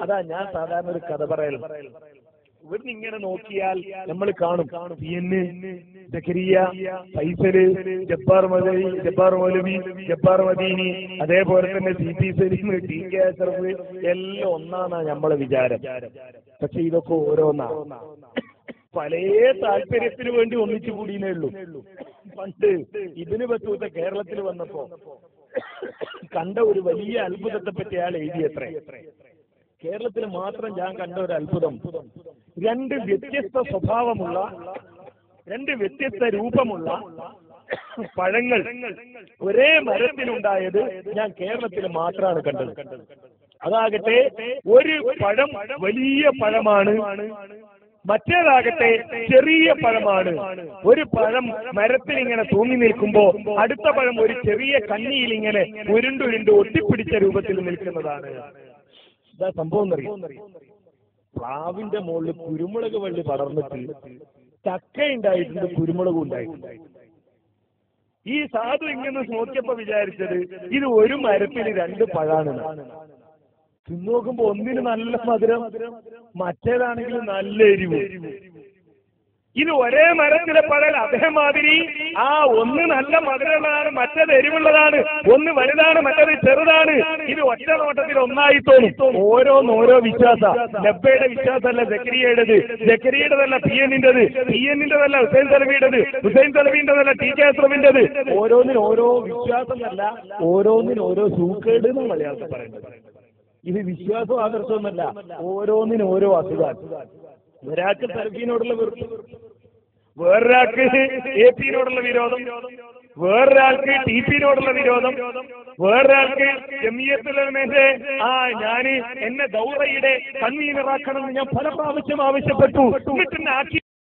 അതാ ഞാൻ സാധാരണ ഒരു കഥ പറയൽ. ഇവിടുന്ന് ഇങ്ങനെ നോക്കിയാൽ നമ്മൾ കാണും സക്കരിയ, ഫൈസല്, ജബ്ബാർ മൗലവി, ജബ്ബാർ മദീനി, അതേപോലെ തന്നെ CP സലീം, TK അഷ്റഫ് എല്ലാം ഒന്നാന്നാ നമ്മളെ വിചാരം. പക്ഷെ ഇതൊക്കെ ഓരോന്നാണ്. പല താല്പര്യത്തിന് വേണ്ടി ഒന്നിച്ചു കൂടിയേ ഉള്ളൂ. പണ്ട് ഇബ്നു ബത്തൂത്ത കേരളത്തിൽ വന്നപ്പോ കണ്ട ഒരു വലിയ അത്ഭുതത്തെ പറ്റി അയാൾ എഴുതിയത്രേ. കേരളത്തിൽ മാത്രം ഞാൻ കണ്ട ഒരു അത്ഭുതം, രണ്ട് വ്യത്യസ്ത സ്വഭാവമുള്ള, രണ്ട് വ്യത്യസ്ത രൂപമുള്ള പഴങ്ങൾ ഒരേ മരത്തിലുണ്ടായത് ഞാൻ കേരളത്തിൽ മാത്രമാണ് കണ്ടത്. അതാകട്ടെ ഒരു പഴം വലിയ പഴമാണ്, മറ്റേതാകട്ടെ ചെറിയ പഴമാണ്. ഒരു പഴം മരത്തിൽ ഇങ്ങനെ തൂങ്ങി നിൽക്കുമ്പോ അടുത്ത പഴം ഒരു ചെറിയ കണ്ണിയിൽ ഇങ്ങനെ ഉരുണ്ടുരുണ്ട് ഒട്ടിപ്പിടിച്ച രൂപത്തിൽ നിൽക്കുന്നതാണ്. ഇതാ സംഭവം എന്നറിയാം. പ്ലാവിന്റെ മുകളിൽ കുരുമുളക് വള്ളി പടർന്നിട്ട് ചക്ക ഉണ്ടായിട്ടുണ്ട്, കുരുമുളകും ഉണ്ടായിട്ടുണ്ട്. ഈ സാധു ഇങ്ങനെ നോക്കിയപ്പോ വിചാരിച്ചത് ഇത് ഒരു മരത്തിന് രണ്ട് പഴാണ്. തിന്നോക്കുമ്പോ ഒന്നിന് നല്ല മധുരം, മറ്റേതാണെങ്കിൽ നല്ല എരിവ്. ഇത് ഒരേ മരത്തിലെ പഴം അതേമാതിരി ആ ഒന്ന് നല്ല മധുരമുള്ളതാണ്, മറ്റേത് എരിവുള്ളതാണ്. ഒന്ന് വലുതാണ്, മറ്റേത് ചെറുതാണ്. ഇത് ഒറ്റ നോട്ടത്തിൽ ഒന്നായി തോന്നും. ഓരോന്നോരോ വിശ്വാസ. ലബ്ബയുടെ വിശ്വാസമല്ല സക്കരിയയുടേത്, സക്കരിയുടേതല്ല പിഎന്നിന്റേതല്ല ഹുസൈൻ സലഫിയുടേത്, ഹുസൈൻ സലഫിന്റേതല്ല TK അഷ്റഫിന്റേത്. ഓരോന്നിനും ഓരോ വിശ്വാസമല്ല, ഓരോന്നിനും ഓരോ സൂക്കേട് എന്ന് മലയാളത്തിൽ പറയുന്നത്. ഇത് വിശ്വാസവും ആദർശവുമല്ല, ഓരോന്നിനും ഓരോ അസുഖം. ഒരാൾക്ക് സലഫിനോടുള്ള വെറുപ്പ്, വേറൊരാൾക്ക് AP-നോടുള്ള വിരോധം, വേറൊരാൾക്ക് TP-നോടുള്ള വിരോധം, വേറൊരാൾക്ക് ജമിയത്തുൽ ഉലമയുടെ ഞാന് എന്നെ ദൗറയുടെ കൺവീനറാക്കണമെന്ന് ഞാൻ പല പ്രാവശ്യം ആവശ്യപ്പെട്ടു. എന്നിട്ട്